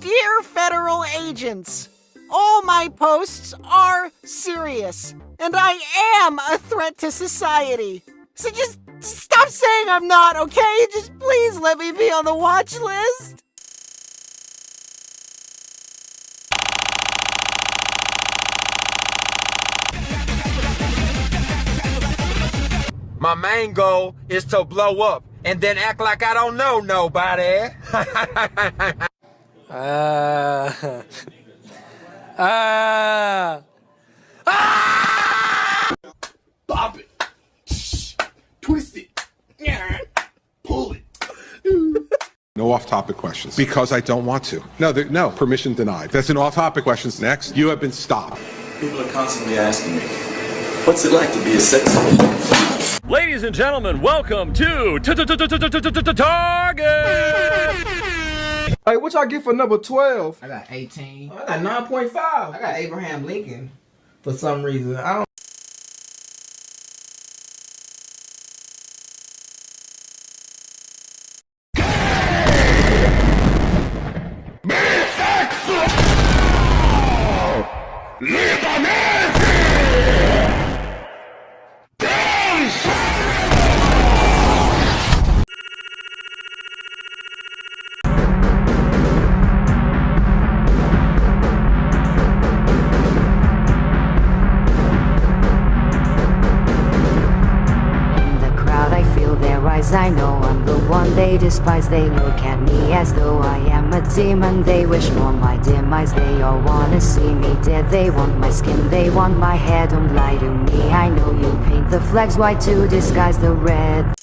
Dear federal agents, all my posts are serious, and I am a threat to society. So just stop saying I'm not, okay? Just please let me be on the watch list. My main goal is to blow up and then act like I don't know nobody. Pop it. Twist it. Pull it. No off-topic questions. Because I don't want to. No, permission denied. That's an off-topic questions. Next, you have been stopped. People are constantly asking me, what's it like to be a sex offender? Ladies and gentlemen, welcome to Target! Hey, what y'all get for number 12? I got 18. I got 9.5. I got Abraham Lincoln for some reason. I don't. I know I'm the one they despise. They look at me as though I am a demon. They wish for my demise. They all wanna see me dead. They want my skin, they want my head. Don't lie to me, I know you paint the flags white to disguise the red.